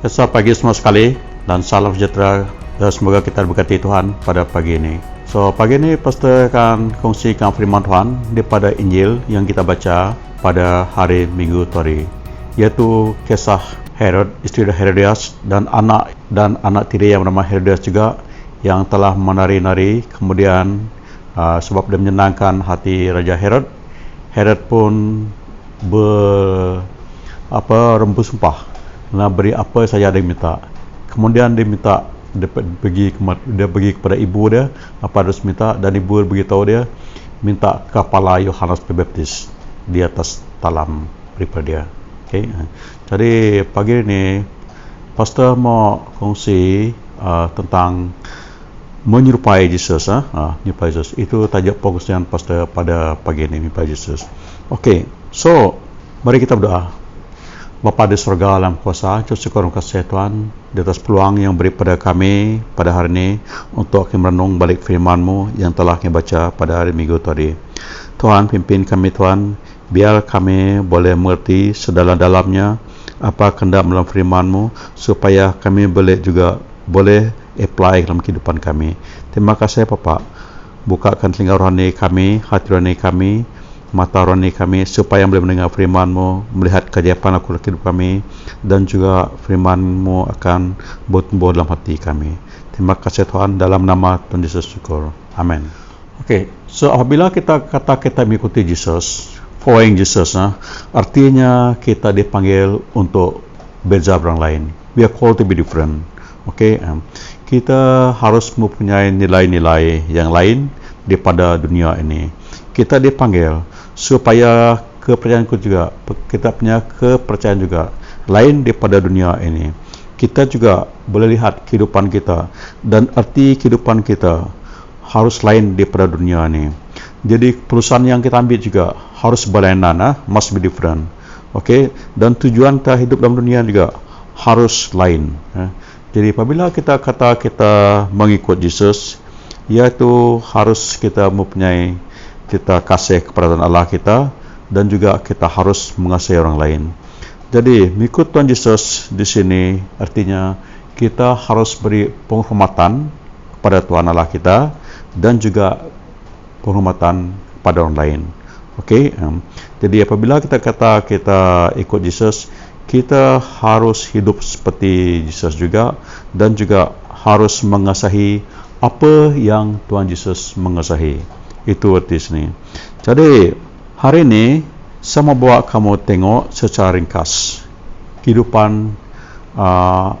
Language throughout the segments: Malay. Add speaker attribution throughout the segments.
Speaker 1: Selamat pagi semua sekali dan salam sejahtera dan semoga kita diberkati Tuhan pada pagi ini. So, pagi ini pastor akan kongsikan firman Tuhan daripada Injil yang kita baca pada hari Minggu tadi, yaitu kisah Herod, isteri Herodias dan anak tiri yang bernama Herodias juga yang telah menari-nari kemudian sebab dia menyenangkan hati Raja Herod. Herod pun rembu sumpah nak beri apa saja dia minta. Kemudian dia pergi kepada ibu dia apa harus minta, dan ibu beritahu dia minta kepala Yohanes Pembaptis di atas talam daripada dia. Okay. Jadi pagi ini pastor mau kongsi tentang menyerupai Yesus. Menyerupai Yesus itu tajuk fokusnya pastor pada pagi ini, menyerupai Yesus. Okay. So mari kita berdoa. Bapa di surga alam kuasa, syukur kasih Tuhan di atas peluang yang beri pada kami pada hari ini untuk kami merenung balik firman-Mu yang telah kami baca pada hari Minggu tadi. Tuhan, pimpin kami Tuhan, biar kami boleh mengerti sedalam-dalamnya apa kehendak dalam firman-Mu, supaya kami boleh apply dalam kehidupan kami. Terima kasih Bapa. Bukakan telinga rohani kami, hati rohani kami, mata rohani kami, supaya boleh mendengar firman-Mu, melihat keajaiban dalam hidup kami, dan juga firman-Mu akan bertumbuh dalam hati kami. Terima kasih Tuhan, dalam nama Tuhan Yesus syukur. Amin. Okay, so apabila kita kata kita mengikuti Yesus, following Jesus, artinya kita dipanggil untuk beza orang lain. We are called to be different. Okay, kita harus mempunyai nilai-nilai yang lain daripada dunia ini. Kita dipanggil supaya kita punya kepercayaan juga lain daripada dunia ini. Kita juga boleh lihat kehidupan kita dan arti kehidupan kita harus lain daripada dunia ini. Jadi perusahaan yang kita ambil juga harus berlainan, must be different. Okay? Dan tujuan kita hidup dalam dunia juga harus lain. Jadi apabila kita kata kita mengikut Yesus, iaitu harus kita mempunyai kita kasih kepada Allah kita, dan juga kita harus mengasihi orang lain. Jadi mengikut Tuhan Yesus di sini artinya kita harus beri penghormatan kepada Tuhan Allah kita dan juga penghormatan kepada orang lain. Okey. Jadi apabila kita kata kita ikut Yesus, kita harus hidup seperti Yesus juga, dan juga harus mengasihi apa yang Tuhan Yesus mengasihi. Itu arti sini. Jadi hari ini saya mau bawa kamu tengok secara ringkas kehidupan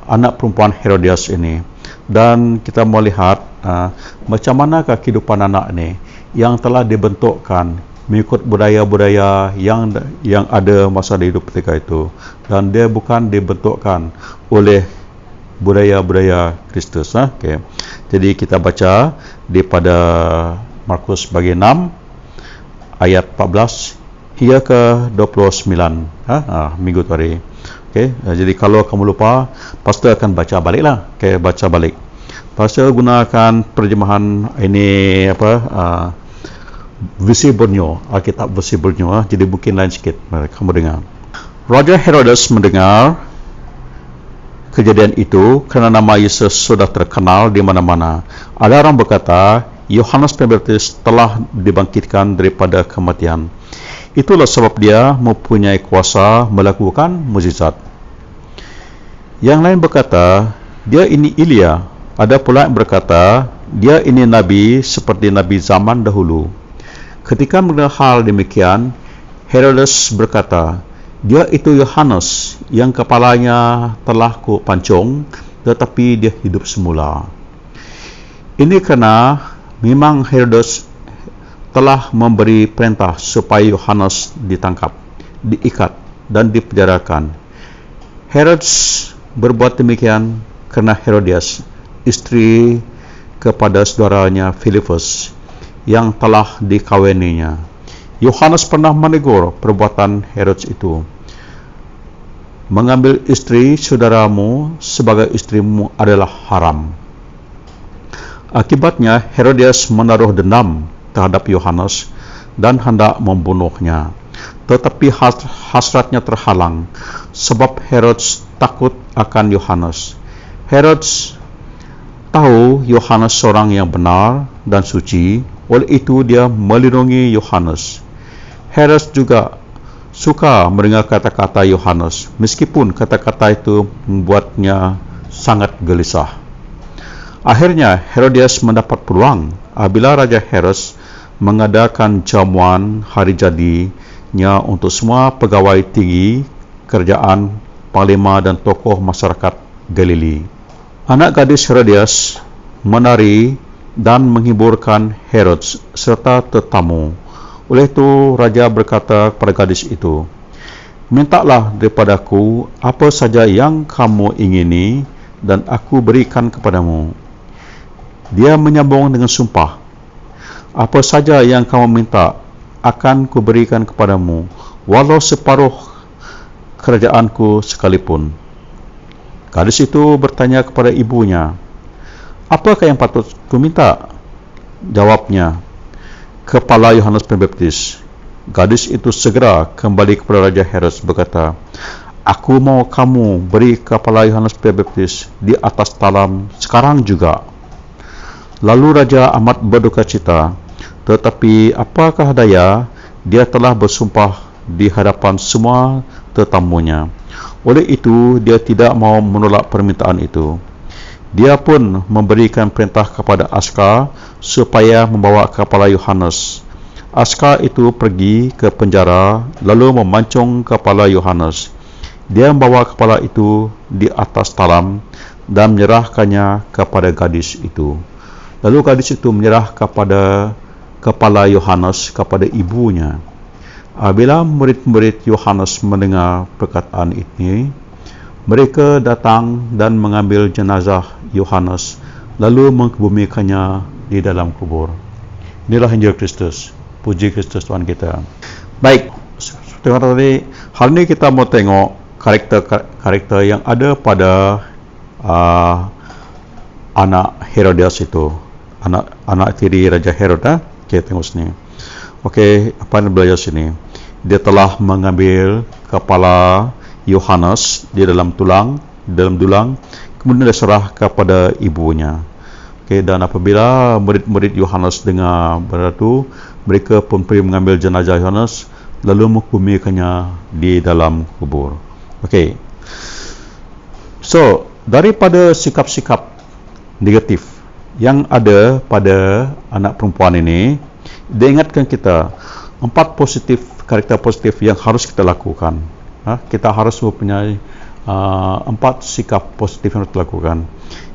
Speaker 1: anak perempuan Herodias ini, dan kita mau lihat macam manakah kehidupan anak ini yang telah dibentukkan mengikut budaya-budaya yang ada masa di hidup ketika itu, dan dia bukan dibentukkan oleh budaya-budaya Kristus. Okay. Jadi kita baca daripada Markus bagi 6 ayat 14 hingga ke 29 minggu tadi. Okay. Jadi kalau kamu lupa, pastor akan baca baliklah. Okay, baca balik. Pastor gunakan terjemahan ini versi Borneo, Alkitab versi Borneo, jadi mungkin lain sikit. Mari kamu dengar. Raja Herodes mendengar kejadian itu kerana nama Yesus sudah terkenal di mana-mana. Ada orang berkata Yohanes Pembaptis telah dibangkitkan daripada kematian. Itulah sebab dia mempunyai kuasa melakukan mukjizat. Yang lain berkata, dia ini Elia. Ada pula yang berkata, dia ini Nabi seperti Nabi zaman dahulu. Ketika mendengar hal demikian, Herodes berkata, dia itu Yohanes yang kepalanya telah kupancung, tetapi dia hidup semula. Ini kerana memang Herodes telah memberi perintah supaya Yohanes ditangkap, diikat dan dipenjarakan. Herodes berbuat demikian kerana Herodias, isteri kepada saudaranya Filipus, yang telah dikawininya. Yohanes pernah menegur perbuatan Herodes itu. Mengambil isteri saudaramu sebagai istrimu adalah haram. Akibatnya Herodias menaruh dendam terhadap Yohanes dan hendak membunuhnya. Tetapi hasratnya terhalang sebab Herodes takut akan Yohanes. Herodes tahu Yohanes seorang yang benar dan suci, oleh itu dia melindungi Yohanes. Herodes juga suka mendengar kata-kata Yohanes, meskipun kata-kata itu membuatnya sangat gelisah. Akhirnya Herodias mendapat peluang apabila Raja Herodes mengadakan jamuan hari jadinya untuk semua pegawai tinggi kerajaan, panglima dan tokoh masyarakat Galilea. Anak gadis Herodias menari dan menghiburkan Herodes serta tetamu. Oleh itu raja berkata kepada gadis itu, "Mintalah daripadaku apa saja yang kamu ingini dan aku berikan kepadamu." Dia menyambung dengan sumpah, "Apa saja yang kamu minta akan kuberikan kepadamu, walau separuh kerajaanku sekalipun." Gadis itu bertanya kepada ibunya, "Apakah yang patut ku minta?" Jawabnya, "Kepala Yohanes Pembaptis." Gadis itu segera kembali kepada Raja Herodes berkata, "Aku mau kamu beri kepala Yohanes Pembaptis di atas talam sekarang juga." Lalu Raja amat berduka cita, tetapi apakah daya, dia telah bersumpah di hadapan semua tetamunya. Oleh itu, dia tidak mau menolak permintaan itu. Dia pun memberikan perintah kepada askar supaya membawa kepala Yohanes. Askar itu pergi ke penjara lalu memancung kepala Yohanes. Dia membawa kepala itu di atas talam dan menyerahkannya kepada gadis itu. Lalu gadis itu menyerah kepada kepala Yohanes kepada ibunya. Apabila murid-murid Yohanes mendengar perkataan ini, mereka datang dan mengambil jenazah Yohanes lalu mengebumikannya di dalam kubur. Inilah Injil Kristus. Puji Kristus Tuhan kita. Baik, tengok tadi, hari ini kita mau tengok karakter yang ada pada anak Herodias itu, anak tiri Raja Herodes. Okey, tengok sini. Okey, apa yang belajar sini? Dia telah mengambil kepala Yohanes di dalam dulang, kemudian diserah kepada ibunya. Okey, dan apabila murid-murid Yohanes dengar benda itu, mereka pun pergi mengambil jenazah Yohanes lalu mengubumikannya di dalam kubur. Okey. So, daripada sikap-sikap negatif yang ada pada anak perempuan ini, dia ingatkan kita 4 karakter positif yang harus kita lakukan. Kita harus mempunyai 4 sikap positif yang harus dilakukan.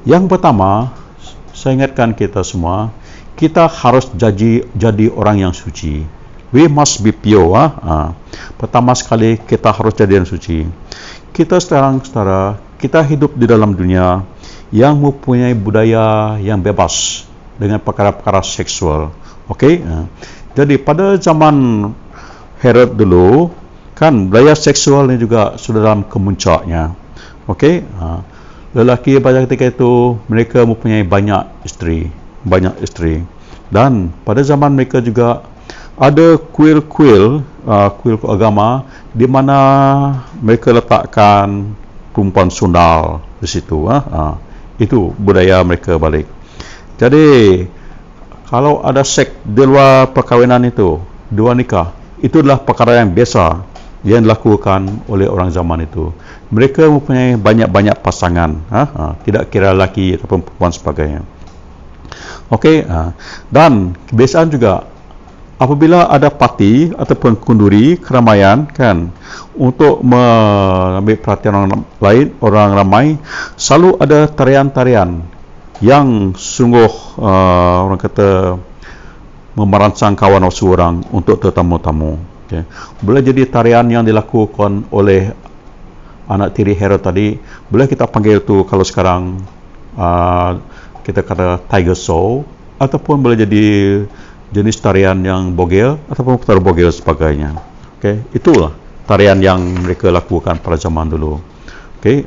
Speaker 1: Yang pertama, saya ingatkan kita semua, kita harus jadi orang yang suci. We must be pure. Pertama sekali, kita harus jadi orang suci. Kita sekarang, saudara, kita hidup di dalam dunia yang mempunyai budaya yang bebas dengan perkara-perkara seksual. Okey? Jadi pada zaman Herod dulu, kan budaya seksual ini juga sudah dalam kemuncaknya. Okey? Lelaki pada ketika itu mereka mempunyai banyak isteri. Dan pada zaman mereka juga ada kuil agama di mana mereka letakkan perempuan sundal di situ. Itu budaya mereka balik. Jadi kalau ada seks di luar perkahwinan itu, dua nikah, itu adalah perkara yang biasa yang dilakukan oleh orang zaman itu. Mereka mempunyai banyak-banyak pasangan, tidak kira lelaki ataupun perempuan sebagainya. Okey, dan kebiasaan juga apabila ada parti ataupun kunduri keramaian, kan, untuk mengambil perhatian orang ramai, selalu ada tarian-tarian yang sungguh orang kata memerangsang kawan nafsu orang untuk tetamu-tamu. Okay. Boleh jadi tarian yang dilakukan oleh anak tiri Herod tadi, boleh kita panggil tu kalau sekarang kita kata tiger show, ataupun boleh jadi jenis tarian yang bogel ataupun putar bogel sebagainya. Okay. Itulah tarian yang mereka lakukan pada zaman dulu. Okay.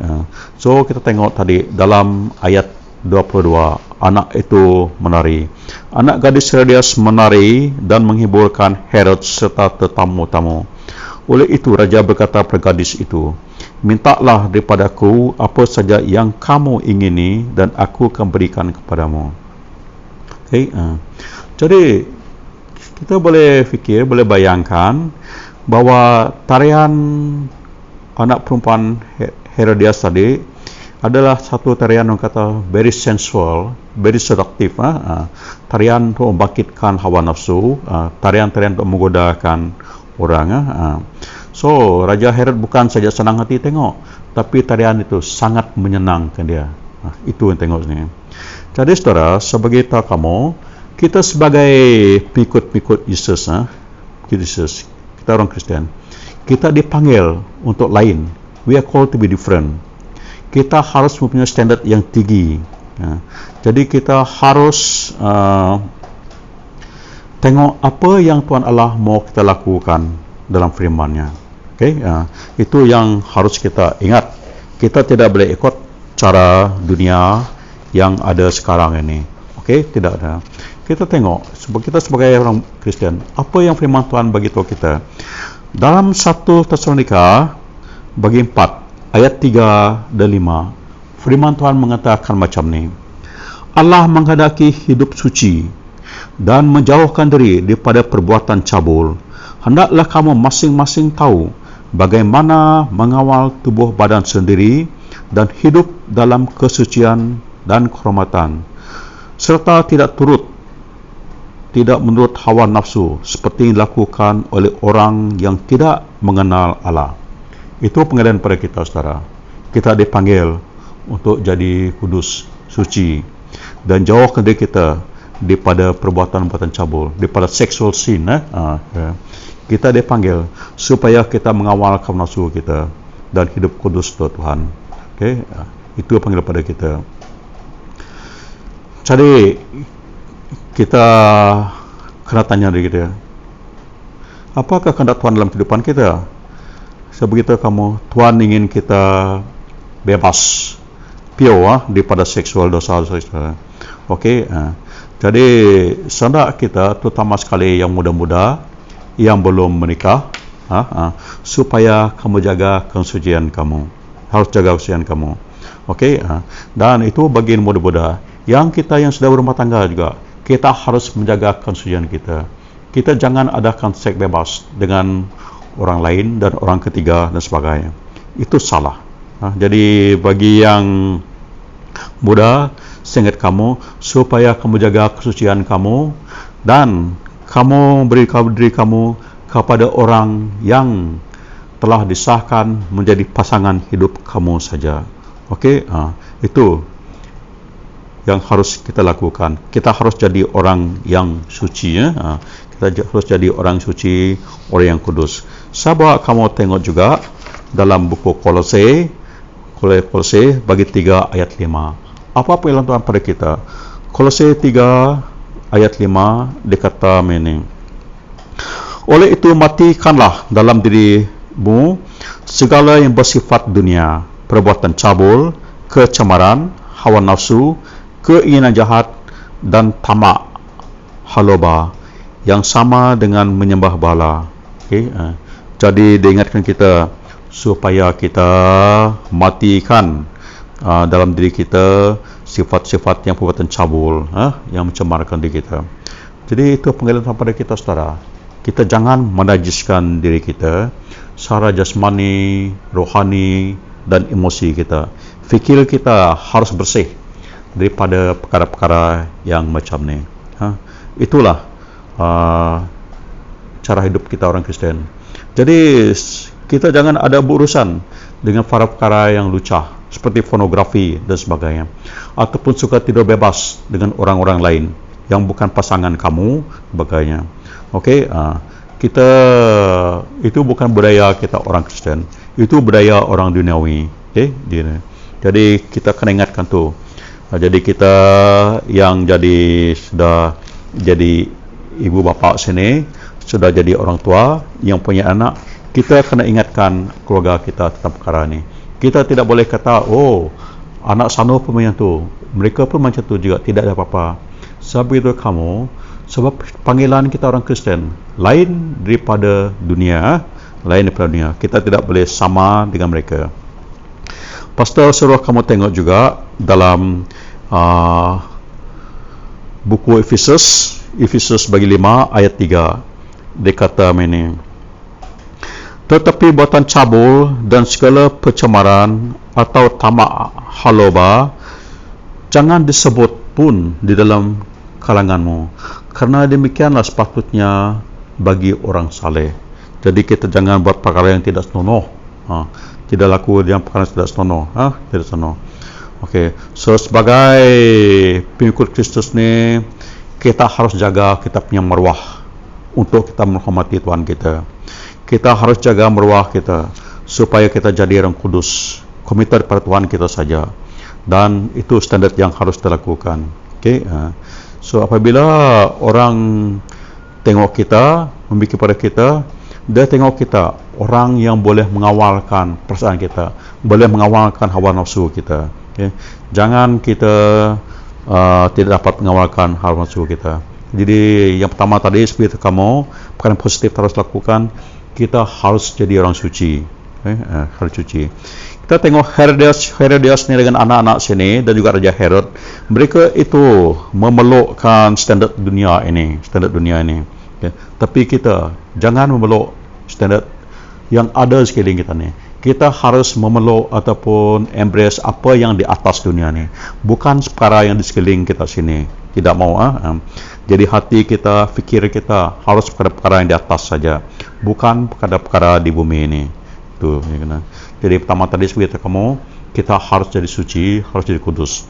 Speaker 1: So kita tengok tadi dalam ayat 22, anak itu menari. Anak gadis Herodias menari dan menghiburkan Herod serta tetamu-tamu. Oleh itu raja berkata kepada gadis itu, mintalah daripadaku apa saja yang kamu ingini dan aku akan berikan kepadamu. Okay? Jadi kita boleh fikir, boleh bayangkan bahawa tarian anak perempuan Herodias tadi adalah satu tarian yang kata very sensual, very seductive. Tarian untuk membangkitkan hawa nafsu, tarian-tarian untuk menggodakan orang. So, Raja Herod bukan saja senang hati tengok, tapi tarian itu sangat menyenangkan dia. Itu yang tengok sini. Jadi saudara, sebagai tahu kamu, kita sebagai pengikut-pengikut Yesus, kita orang Kristen, kita dipanggil untuk lain. We are called to be different. Kita harus mempunyai standard yang tinggi. Jadi kita harus tengok apa yang Tuhan Allah mau kita lakukan dalam firman-Nya. Okay? Itu yang harus kita ingat. Kita tidak boleh ikut cara dunia yang ada sekarang ini. Okay? Tidak ada. Kita tengok, kita sebagai orang Kristen, apa yang firman Tuhan bagi tahu kita. Dalam 1 Tesalonika bagi 4 ayat 3 dan 5, firman Tuhan mengatakan macam ni. Allah menghendaki hidup suci dan menjauhkan diri daripada perbuatan cabul. Hendaklah kamu masing-masing tahu bagaimana mengawal tubuh badan sendiri dan hidup dalam kesucian dan kehormatan, serta tidak menurut hawa nafsu seperti yang dilakukan oleh orang yang tidak mengenal Allah. Itu panggilan pada kita, saudara. Kita dipanggil untuk jadi kudus, suci, dan jauhkan diri kita daripada perbuatan-perbuatan cabul, daripada sexual sin. Kita dipanggil supaya kita mengawal hawa nafsu kita dan hidup kudus untuk Tuhan. Okay? Itu panggilan pada kita. Jadi kita kena tanya diri kita, apakah kehendak Tuhan dalam kehidupan kita? Sebegitu kamu, Tuhan ingin kita bebas, pure daripada seksual dosa. Okey. Jadi sendak kita, terutama sekali yang muda-muda yang belum menikah, supaya kamu jaga kesucian kamu. Harus jaga kesucian kamu. Okey. Dan itu bagi muda-muda. Yang kita yang sudah berumah tangga juga, kita harus menjaga kesucian kita. Kita jangan adakan seks bebas dengan orang lain dan orang ketiga dan sebagainya. Itu salah. Jadi bagi yang muda, saya ingat kamu supaya kamu jaga kesucian kamu dan kamu beri diri kamu kepada orang yang telah disahkan menjadi pasangan hidup kamu saja. Okey, itu yang harus kita lakukan. Kita harus jadi orang yang suci, kita harus jadi orang suci, orang yang kudus. Saya bawa kamu tengok juga dalam buku Kolose bagi 3 ayat 5. Apa panggilan Tuhan pada kita? Kolose 3 ayat 5 dikata ini. Oleh itu matikanlah dalam dirimu segala yang bersifat dunia, perbuatan cabul, kecemaran, hawa nafsu, keinginan jahat dan tamak haloba yang sama dengan menyembah bala. Okay? Jadi diingatkan kita supaya kita matikan dalam diri kita sifat-sifat yang perbuatan cabul, yang mencemarkan diri kita. Jadi itu panggilan pada kita, saudara. Kita jangan menajiskan diri kita secara jasmani, rohani dan emosi kita. Fikir kita harus bersih daripada perkara-perkara yang macam ni. Itulah cara hidup kita orang Kristen. Jadi kita jangan ada berurusan dengan perkara yang lucah seperti pornografi dan sebagainya, ataupun suka tidur bebas dengan orang-orang lain yang bukan pasangan kamu sebagainya. Okey, kita itu bukan budaya kita orang Kristen, itu budaya orang duniawi. Okey, jadi kita kena ingatkan tu. Jadi kita yang sudah jadi ibu bapa sini, sudah jadi orang tua yang punya anak, kita kena ingatkan keluarga kita tentang perkara ni. Kita tidak boleh kata, oh, anak sana pun macam tu, mereka pun macam tu juga, tidak ada apa-apa. Sebab itu kamu, sebab panggilan kita orang Kristen lain daripada dunia, kita tidak boleh sama dengan mereka. Pastor suruh kamu tengok juga dalam buku Efesus bagi 5 ayat 3. Dia kata ini, tetapi buatan cabul dan segala pencemaran atau tamak haloba jangan disebut pun di dalam kalanganmu, kerana demikianlah sepatutnya bagi orang saleh. Jadi kita jangan buat perkara yang tidak senonoh. Tidak laku yang perkara yang tidak senonoh. Tidak senonoh. Okey. So sebagai pengikut Kristus ni, kita harus jaga kita punya maruah untuk kita menghormati Tuhan kita. Kita harus jaga maruah kita supaya kita jadi orang kudus, komited pada Tuhan kita saja. Dan itu standard yang harus dilakukan. Okey. So apabila orang tengok kita, memikir pada kita, dia tengok kita orang yang boleh mengawalkan perasaan kita, boleh mengawalkan hawa nafsu kita. Okay. Jangan kita tidak dapat mengawalkan hawa nafsu kita. Jadi yang pertama tadi, seperti kamu, perkara positif harus lakukan. Kita harus jadi orang suci. Okay. Harus suci. Kita tengok Herodias ni dengan anak-anak sini dan juga Raja Herod. Mereka itu memelukkan standard dunia ini. Okay. Tapi kita jangan memeluk standard yang ada sekeliling kita ni. Kita harus memeluk ataupun embrace apa yang di atas dunia ni, bukan perkara yang di sekeliling kita sini. Tidak mau jadi hati kita, fikir kita harus perkara-perkara yang di atas saja, bukan perkara-perkara di bumi ini. Itu ya kena. Jadi pertama tadi seperti kamu, kita harus jadi suci, harus jadi kudus.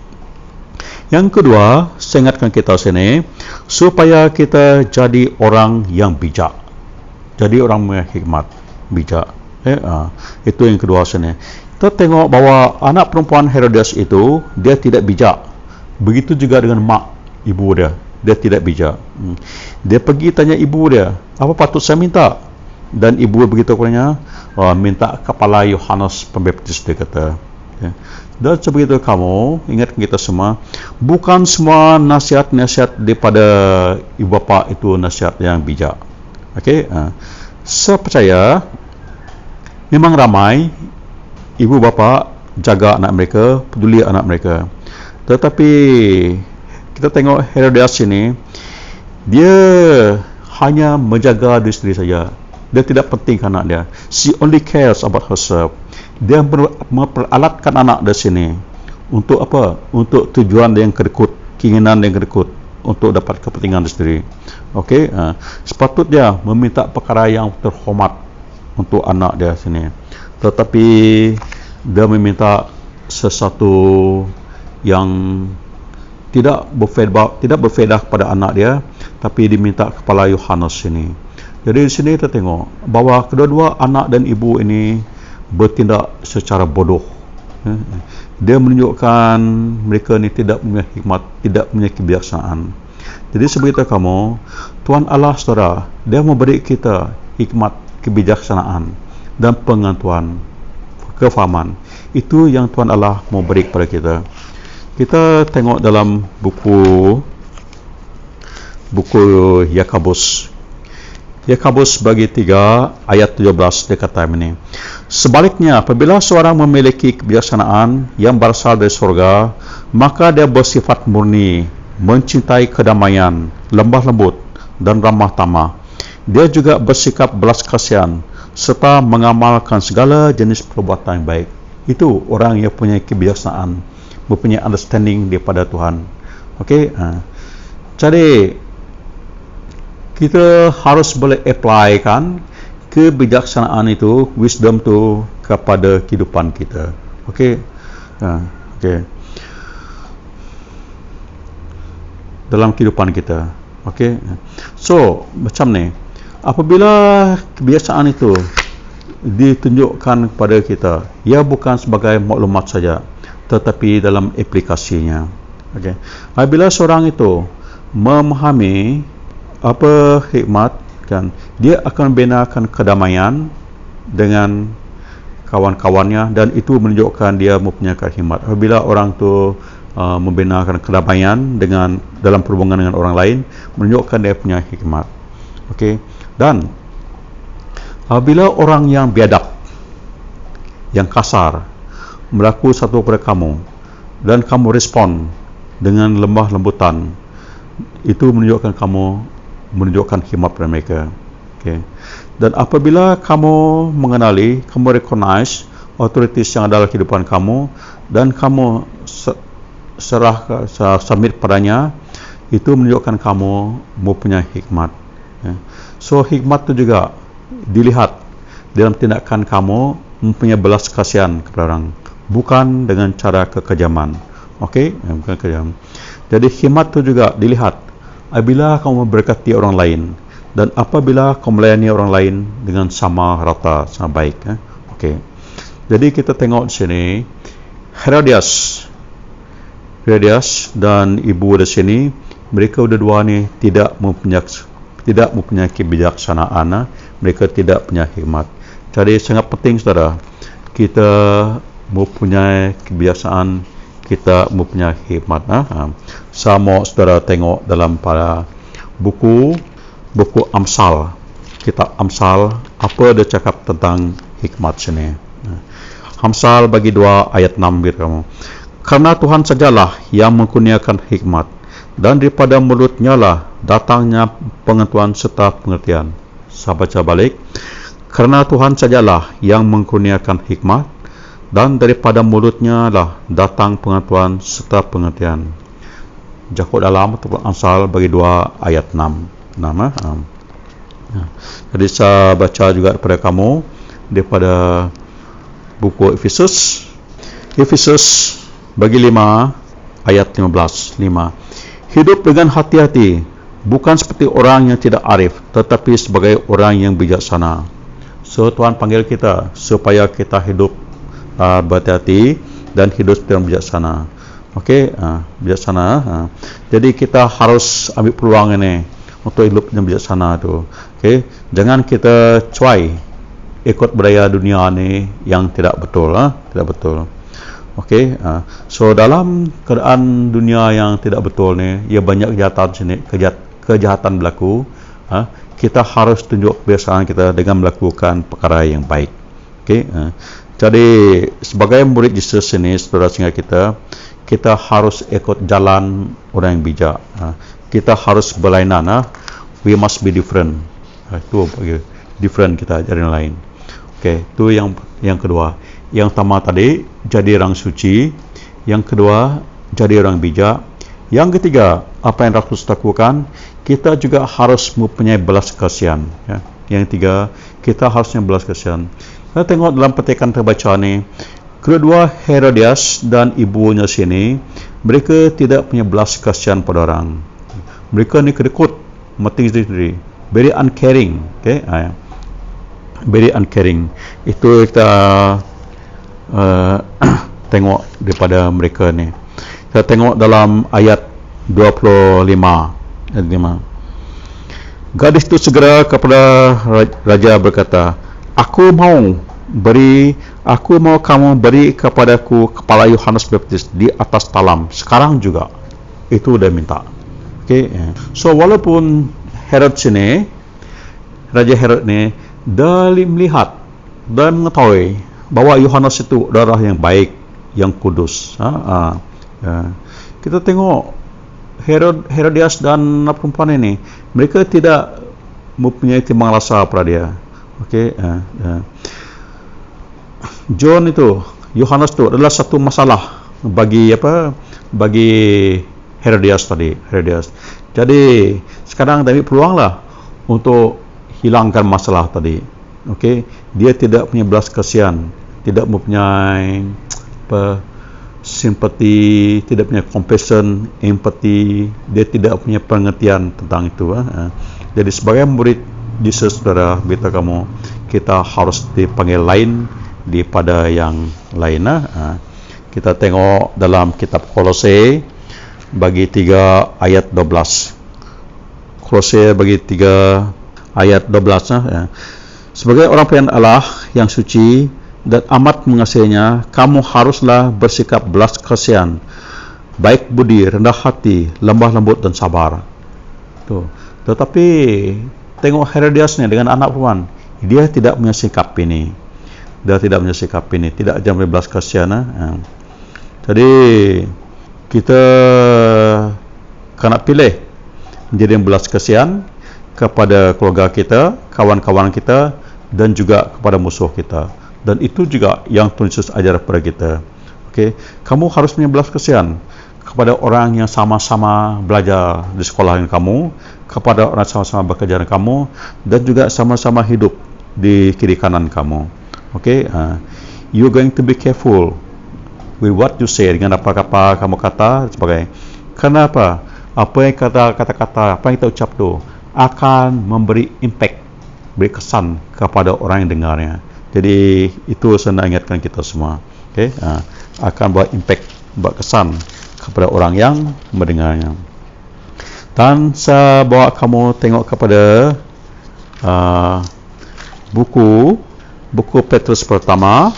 Speaker 1: Yang kedua, saya ingatkan kita sini supaya kita jadi orang yang bijak. Jadi orang yang hikmat, bijak. Itu yang kedua sini. Kita tengok bahawa anak perempuan Herodias itu, dia tidak bijak. Begitu juga dengan mak ibu dia. Dia tidak bijak. Dia pergi tanya ibu dia, apa patut saya minta? Dan ibu begitu kepadanya, minta kepala Yohanes Pembaptis, dia kata. Dan sebegitu kamu, ingat kita semua, bukan semua nasihat-nasihat daripada ibu bapa itu nasihat yang bijak. Okey, saya percaya memang ramai ibu bapa jaga anak mereka, peduli anak mereka. Tetapi kita tengok Herodias ini, dia hanya menjaga diri sendiri saja. Dia tidak pentingkan anak dia. She only cares about herself. Dia memperalatkan anak dari sini untuk apa? Untuk tujuan yang kedekut, keinginan yang kedekut, untuk dapat kepentingan sendiri. Okey, sepatutnya meminta perkara yang terhormat untuk anak dia sini. Tetapi dia meminta sesuatu yang tidak berfaedah kepada anak dia, tapi diminta kepala Yohanes ini. Jadi di sini kita tengok bahawa kedua-dua anak dan ibu ini bertindak secara bodoh. Dia menunjukkan mereka ni tidak punya hikmat, tidak punya kebijaksanaan. Jadi sebegitu kamu, Tuhan Allah saudara, dia memberi kita hikmat, kebijaksanaan dan pengetahuan, kefahaman. Itu yang Tuhan Allah mau beri kepada kita. Kita tengok dalam buku Yakobus bagi 3 ayat 17, dia kata ini, sebaliknya apabila seorang memiliki kebijaksanaan yang berasal dari surga, maka dia bersifat murni, mencintai kedamaian, lemah lembut dan ramah tamah. Dia juga bersikap belas kasihan serta mengamalkan segala jenis perbuatan yang baik. Itu orang yang punya kebijaksanaan, mempunyai understanding daripada Tuhan. Okey, jadi kita harus boleh apply kan kebijaksanaan itu, wisdom tu kepada kehidupan kita. Okey. Okey. Dalam kehidupan kita. Okey. So, macam ni. Apabila kebiasaan itu ditunjukkan kepada kita, ia bukan sebagai maklumat saja, tetapi dalam aplikasinya. Okey. Apabila seorang itu memahami apa hikmat, kan, dia akan membinakan kedamaian dengan kawan-kawannya, dan itu menunjukkan dia mempunyai hikmat. Apabila orang tu membinakan kedamaian dengan dalam perhubungan dengan orang lain, menunjukkan dia punya hikmat. Okey. Dan apabila orang yang biadab, yang kasar, berlaku satu kepada kamu dan kamu respon dengan lemah lembutan, itu menunjukkan khidmat pada mereka. Okay. Dan apabila kamu mengenali, kamu recognize authorities yang ada dalam kehidupan kamu dan kamu submit padanya, itu menunjukkan kamu mempunyai hikmat. Ya. So hikmat itu juga dilihat dalam tindakan kamu mempunyai belas kasihan kepada orang, bukan dengan cara kekejaman. Okey, bukan kekejaman. Jadi hikmat itu juga dilihat apabila kamu memberkati orang lain dan apabila kamu melayani orang lain dengan sama rata, sama baik. Okey. Jadi kita tengok di sini Herodias dan ibu di sini, mereka dua ni tidak mempunyai kebijaksanaan, mereka tidak punya hikmat. Jadi sangat penting saudara, kita mempunyai kebiasaan, kita mempunyai hikmat. Sama saudara tengok dalam pada buku Amsal, kitab Amsal, apa dia cakap tentang hikmat sini. Amsal bagi 2 ayat 6 kamu. Karena Tuhan sajalah yang mengkurniakan hikmat, dan daripada mulutnya lah datangnya pengetahuan serta pengertian. Saya baca balik. Karena Tuhan sajalah yang mengkurniakan hikmat, dan daripada mulutnya lah datang pengetahuan serta pengertian. Jakub dalam ataupun Amsal bagi 2 ayat 6. Jadi saya baca juga kepada kamu daripada buku Efesus bagi 5 ayat 15. Hidup dengan hati-hati, bukan seperti orang yang tidak arif, tetapi sebagai orang yang bijaksana. So Tuhan panggil kita supaya kita hidup berhati-hati dan hidup seperti orang bijaksana. Okey, bijaksana. Jadi kita harus ambil peluang ini untuk hidup yang bijaksana tu. Okey, jangan kita cuai ikut budaya dunia ni yang tidak betul. Tidak betul. Okey, so dalam keadaan dunia yang tidak betul ni, ia banyak kejahatan sini, kejahatan berlaku. Kita harus tunjuk kebiasaan kita dengan melakukan perkara yang baik. Okey, jadi sebagai murid Yesus ini, saudara-saudara kita harus ikut jalan orang yang bijak. Kita harus berlainan. We must be different. Itu different kita dari yang lain. Okey, itu yang kedua. Yang pertama tadi, jadi orang suci. Yang kedua, jadi orang bijak. Yang ketiga, apa yang Rasul lakukan, kita juga harus mempunyai belas kasihan. Ya. Yang tiga, kita harusnya belas kasihan. Kita tengok dalam petikan terbaca ni, kedua Herodias dan ibunya sini, mereka tidak punya belas kasihan pada orang. Mereka ni kedekut, mati sendiri, very uncaring. Okay? Very uncaring. Itu kita tengok daripada mereka ni. Kita tengok dalam ayat 25. Gadis itu segera kepada raja berkata, aku mau kamu beri kepadaku kepala Yohanes Baptis di atas talam sekarang juga. Itu dia minta. Okay. So walaupun Herod sini, Raja Herod ni, dia melihat dan mengetahui bahawa Yohanes itu darah yang baik, yang kudus. Kita tengok Herodias dan perempuan ini, mereka tidak mempunyai timbang rasa pada dia. Okey, John itu, Yohanes itu adalah satu masalah bagi Herodias tadi. Jadi sekarang David peluanglah untuk hilangkan masalah tadi. Okey, dia tidak punya belas kasihan, tidak mempunyai simpati, tidak punya compassion, empati, dia tidak punya pengertian tentang itu. Jadi sebagai murid Yesus, saudara, berita kamu, kita harus dipanggil lain daripada yang lain. Kita tengok dalam kitab Kolose bagi 3 ayat 12. Kolose bagi 3 ayat 12. Sebagai orang pilihan Allah yang suci dan amat mengasihinya, kamu haruslah bersikap belas kasihan, baik budi, rendah hati, lemah lembut dan sabar. Tuh. Tetapi tengok Herodias ni dengan anak perempuan, dia tidak punya sikap ini. dia tidak menyikapi ini, tidak aja belas kasihan. Jadi kita kena pilih menjadi belas kasihan kepada keluarga kita, kawan-kawan kita, dan juga kepada musuh kita. Dan itu juga yang Tuhan Yesus ajar kepada kita. Okey, kamu harus belas kasihan kepada orang yang sama-sama belajar di sekolah dengan kamu, kepada orang sama-sama bekerja dengan kamu, dan juga sama-sama hidup di kiri kanan kamu. Okey, you're going to be careful with what you say, dengan apa-apa kamu kata sebagai. Kenapa? Apa yang kata-kata, apa yang kita ucap tu akan memberi impact, beri kesan kepada orang yang dengarnya. Jadi itu saya nak ingatkan kita semua. Okey, akan buat impact, buat kesan kepada orang yang mendengarnya. Dan saya bawa kamu tengok kepada buku Petrus pertama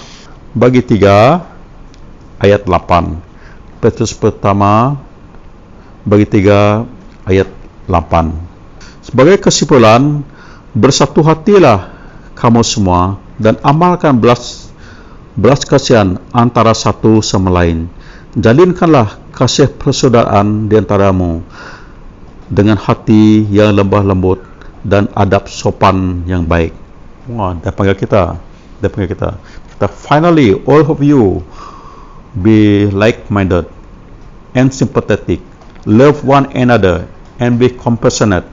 Speaker 1: bagi 3 ayat 8. Petrus pertama bagi 3 ayat 8. Sebagai kesimpulan, bersatu hatilah kamu semua dan amalkan belas kasihan antara satu sama lain. Jalinkanlah kasih persaudaraan di antaramu dengan hati yang lembah lembut dan adab sopan yang baik. Wah, dia panggil kita. Kita finally, all of you be like-minded and sympathetic, love one another and be compassionate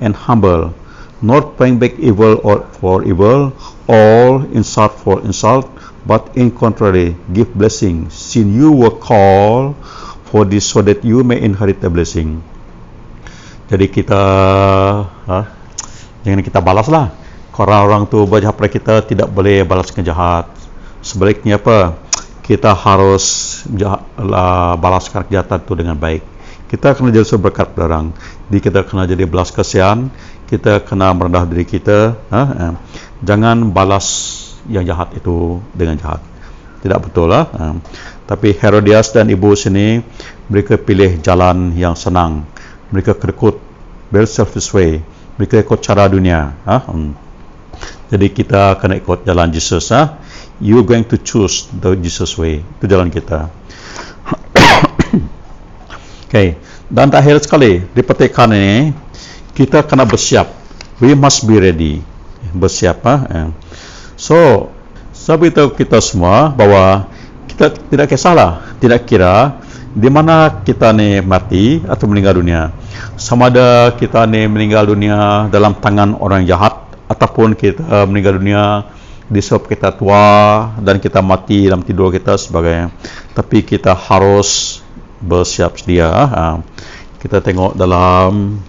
Speaker 1: and humble, not paying back evil for evil, or insult for insult, but in contrary, give blessing, since you were called for this, so that you may inherit the blessing. Jadi kita jangan kita balaslah. Kalau orang tu berjahat pada kita, tidak boleh balas kejahat. Sebaliknya apa? Kita harus balaskan kejahatan itu dengan baik. Kita kena jadi berkat pada orang. Jadi kita kena jadi belas kasihan. Kita kena merendah diri kita. Jangan balas yang jahat itu dengan jahat. Tidak betul lah. Tapi Herodias dan ibu sini, mereka pilih jalan yang senang. Mereka ikut very selfish way. Mereka ikut cara dunia. Jadi kita kena ikut jalan Jesus. You going to choose the Jesus way. Itu jalan kita. Okay. Dan terakhir sekali di petikan ini, kita kena bersiap. We must be ready. Bersiap. So, saya beritahu kita semua bahwa kita tidak kisahlah, tidak kira di mana kita ni mati atau meninggal dunia. Sama ada kita ni meninggal dunia dalam tangan orang jahat, ataupun kita meninggal dunia disebab kita tua dan kita mati dalam tidur kita sebagainya. Tapi kita harus bersiap sedia. Kita tengok dalam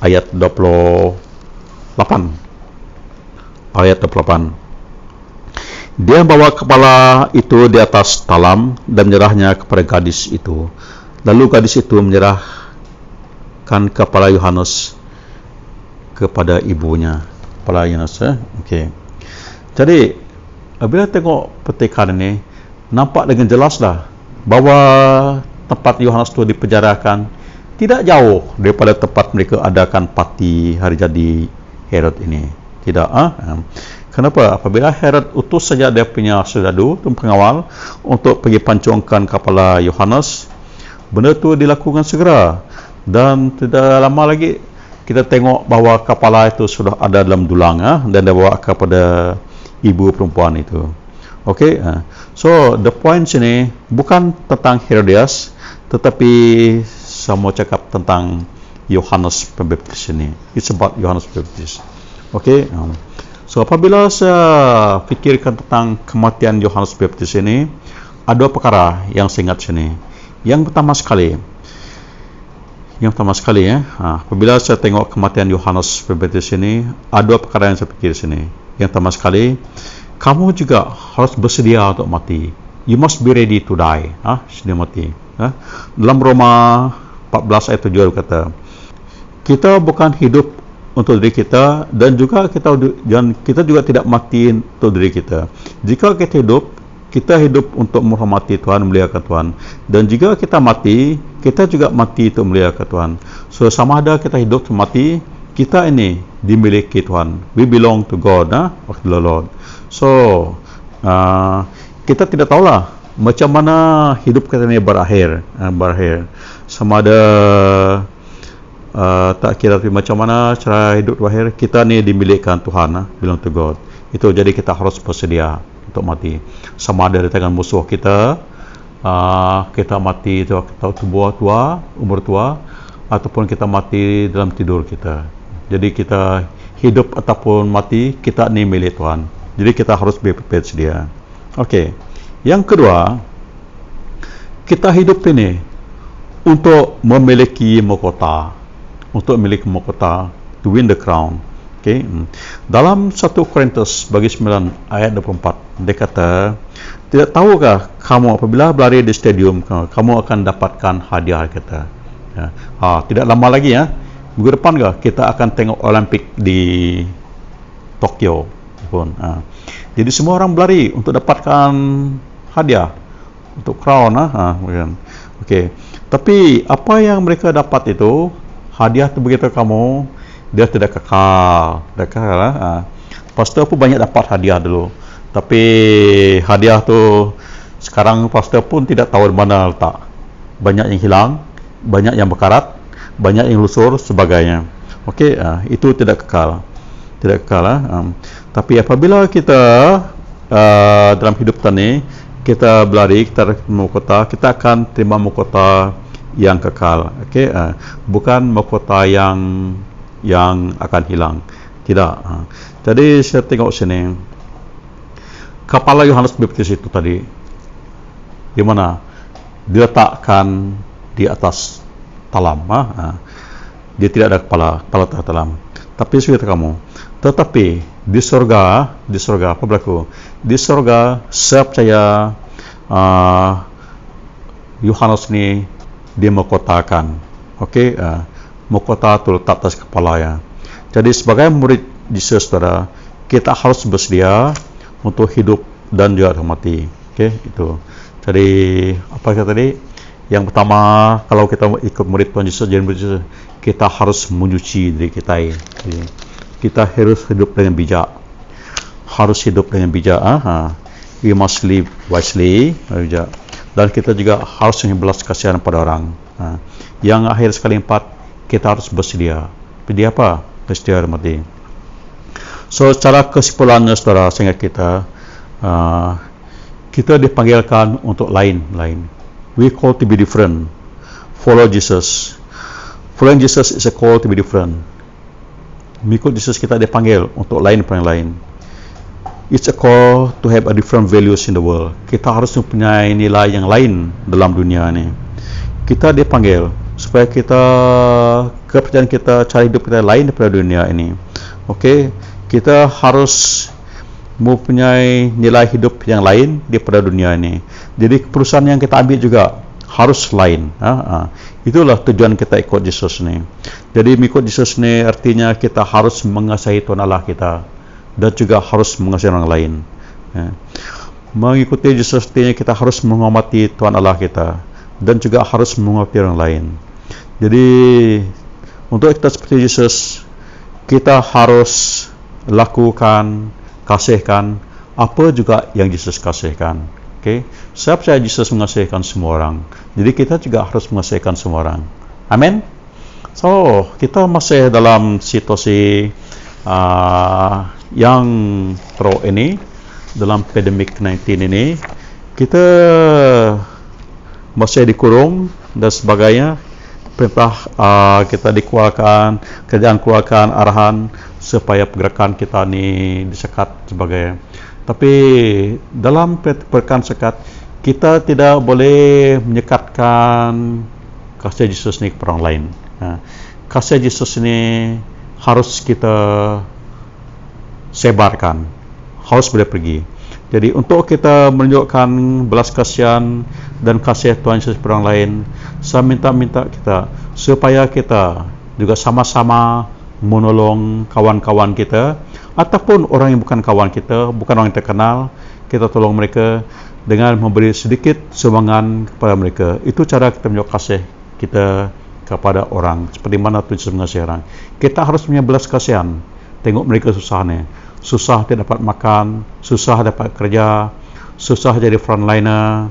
Speaker 1: ayat 28. Ayat 28. Dia bawa kepala itu di atas talam dan menyerahnya kepada gadis itu. Lalu gadis itu menyerahkan kepala Yohanes kepada ibunya. Kepala Yohanes. Okey. Jadi, bila tengok petikan ini, nampak dengan jelaslah bahawa tempat Yohanes itu dipenjarakan tidak jauh daripada tempat mereka adakan parti hari jadi Herod ini. Tidak. Kenapa? Apabila Herod utus saja dia punya serdadu, pengawal, untuk pergi pancungkan kepala Yohanes, benda itu dilakukan segera. Dan tidak lama lagi, kita tengok bahawa kepala itu sudah ada dalam dulang, dan dibawa kepada ibu perempuan itu. Okey. So, the point sini bukan tentang Herodias, tetapi saya mau cakap tentang Yohanes Pembaptis ini. It's about Yohanes Pembaptis. Okey. So, apabila saya fikirkan tentang kematian Yohanes Pembaptis ini, ada perkara yang saya ingat sini. Yang pertama sekali, apabila saya tengok kematian Yohanes Pembaptis ini, ada perkara yang saya fikir sini. Yang pertama sekali, kamu juga harus bersedia untuk mati. You must be ready to die. Sedia mati. Dalam Roma 14 ayat 7 kata, kita bukan hidup untuk diri kita, dan juga kita juga tidak mati untuk diri kita. Jika kita hidup untuk menghormati Tuhan, memuliakan Tuhan, dan jika kita mati, kita juga mati untuk memuliakan Tuhan. So, sama ada kita hidup atau mati, kita ini dimiliki Tuhan. We belong to God, of the Lord. So, kita tidak tahulah macam mana hidup kita ini berakhir. Sama ada tak kira tapi macam mana cara hidup berakhir, kita ni dimilikkan Tuhan, belong to God. Itu jadi kita harus bersedia untuk mati. Sama ada di tangan musuh kita, kita mati itu umur tua, ataupun kita mati dalam tidur kita. Jadi kita hidup ataupun mati, kita ni milik Tuhan. Jadi kita harus bersedia. Okey. Yang kedua, kita hidup ini untuk memiliki mahkota. Untuk memiliki mahkota, to win the crown. Okey. Dalam 1 Korintus bagi 9 ayat 24, dia kata, tidak tahukah kamu apabila berlari di stadium, kamu akan dapatkan hadiah kita. Ya. Tidak lama lagi ya. Minggu depan kita akan tengok Olimpik di Tokyo pun. Jadi semua orang berlari untuk dapatkan hadiah, untuk crown. Okey. Tapi apa yang mereka dapat itu, hadiah tu begitu kamu, dia tidak kekal. Pastor pun banyak dapat hadiah dulu. Tapi hadiah tu sekarang pastor pun tidak tahu di mana letak. Banyak yang hilang, banyak yang berkarat, banyak yang lusur sebagainya. Okey, itu tidak kekal. Tapi apabila kita dalam hidup ni kita berlari, kita mahkota, kita akan terima mahkota yang kekal. Okey, bukan mahkota yang akan hilang. Tidak. Jadi saya tengok sini kepala Yohanes Pembaptis itu tadi di mana diletakkan di atas talam. Dia tidak ada kepala talam. Tapi saya kata kamu, tetapi di surga apa berlaku? Di surga saya percaya Yohanes ni dia mahkotakan. Okey, mahkota tu letak atas kepalanya. Jadi sebagai murid Yesus, saudara, kita harus bersedia untuk hidup dan juga mati. Okey, itu. Jadi apa kata tadi? Yang pertama, kalau kita ikut murid Tuhan Yesus, jadi murid Yesus, kita harus menyuci diri kita. Jadi, kita harus hidup dengan bijak. We must live wisely. Dan kita juga harus membalas kasihan pada orang. Yang akhir sekali 4, kita harus bersedia. Bersedia apa? Bersedia mati. So, secara kesimpulannya, saudara, sehingga kita dipanggilkan untuk lain. We call to be different. Follow Jesus. Following Jesus is a call to be different. Mengikut Yesus kita dipanggil untuk lain. It's a call to have a different values in the world. Kita harus mempunyai nilai yang lain dalam dunia ini. Kita dipanggil supaya kepercayaan kita, cara hidup kita lain daripada dunia ini. Okey, kita harus mempunyai nilai hidup yang lain daripada dunia ini. Jadi keputusan yang kita ambil juga harus lain. Itulah tujuan kita ikut Yesus ni. Jadi mengikut Yesus ni artinya kita harus mengasihi Tuhan Allah kita dan juga harus mengasihi orang lain. Mengikuti Yesus artinya kita harus menghormati Tuhan Allah kita dan juga harus menghormati orang lain. Jadi untuk kita seperti Yesus, kita harus lakukan, kasihkan apa juga yang Yesus kasihkan. Okay. Saya percaya Yesus mengasihikan semua orang. Jadi kita juga harus mengasihikan semua orang. Amin. So, kita masih dalam situasi yang teruk ini, dalam pandemik 19 ini. Kita masih dikurung dan sebagainya. Perintah kita kerajaan keluarkan arahan supaya pergerakan kita ni disekat sebagainya. Tapi dalam pergerakan sekat, kita tidak boleh menyekatkan kasih Yesus ni kepada orang lain. Kasih Yesus ni harus kita sebarkan, harus boleh pergi. Jadi untuk kita menunjukkan belas kasihan dan kasih Tuhan Yesus kepada orang lain, saya minta kita supaya kita juga sama-sama menolong kawan-kawan kita ataupun orang yang bukan kawan kita, bukan orang yang terkenal, kita tolong mereka dengan memberi sedikit sumbangan kepada mereka. Itu cara kita menunjukkan kasih kita kepada orang, seperti mana Tuhan Yesus mengasihi orang. Kita harus punya belas kasihan, tengok mereka susah ni. susah tidak dapat makan, susah dapat kerja, susah jadi frontliner,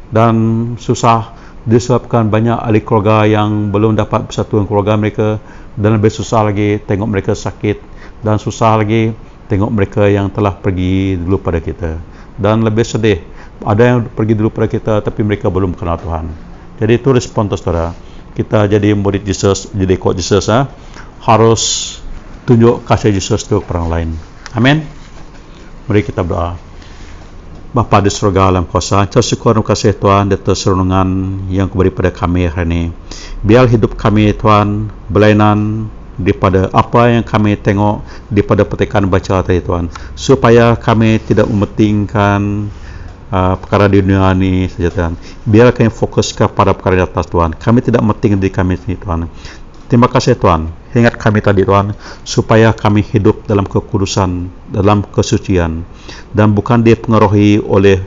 Speaker 1: dan susah disebabkan banyak ahli keluarga yang belum dapat persatuan keluarga mereka, dan lebih susah lagi tengok mereka sakit, dan susah lagi tengok mereka yang telah pergi dulu pada kita, dan lebih sedih ada yang pergi dulu pada kita tapi mereka belum kenal Tuhan. Jadi itu respon saudara, kita jadi murid Yesus, jadi ikut Yesus, harus tunjuk kasih Yesus itu kepada orang lain. Amin. Mari kita berdoa. Bapa di surga alam kuasa, syukur dan kasih Tuhan atas renungan yang Kau beri pada kami hari ini. Biar hidup kami Tuhan berlainan daripada apa yang kami tengok daripada petikan baca tadi Tuhan, supaya kami tidak mementingkan perkara di dunia ini saja Tuhan. Biar kami fokus kepada perkara di atas Tuhan. Kami tidak mementingkan diri kami sendiri Tuhan. Terima kasih Tuhan, ingat kami tadi Tuhan, supaya kami hidup dalam kekudusan, dalam kesucian, dan bukan dipengaruhi oleh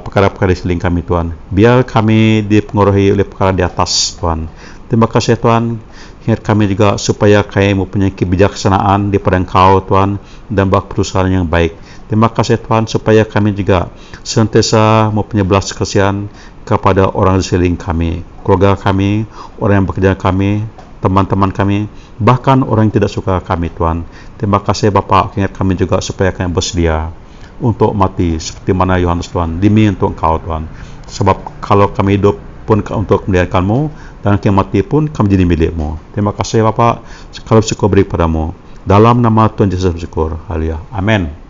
Speaker 1: perkara-perkara di sekeliling kami Tuhan. Biar kami dipengaruhi oleh perkara di atas Tuhan. Terima kasih Tuhan, ingat kami juga supaya kami mempunyai kebijaksanaan daripada Engkau Tuhan, dan buat keputusan yang baik. Terima kasih Tuhan, supaya kami juga sentiasa mempunyai belas kasihan kepada orang di sekeliling kami, keluarga kami, orang yang bekerja kami, teman-teman kami, bahkan orang yang tidak suka kami Tuhan. Terima kasih Bapa, ingat kami juga supaya kami bersedia untuk mati seperti mana Yohanes Tuhan, demi untuk Engkau Tuhan. Sebab kalau kami hidup pun untuk kemuliaan-Mu, dan kami mati pun kami jadi milik-Mu. Terima kasih Bapa, kalau syukur beri padamu. Dalam nama Tuhan Yesus bersyukur. Haleluya. Amin.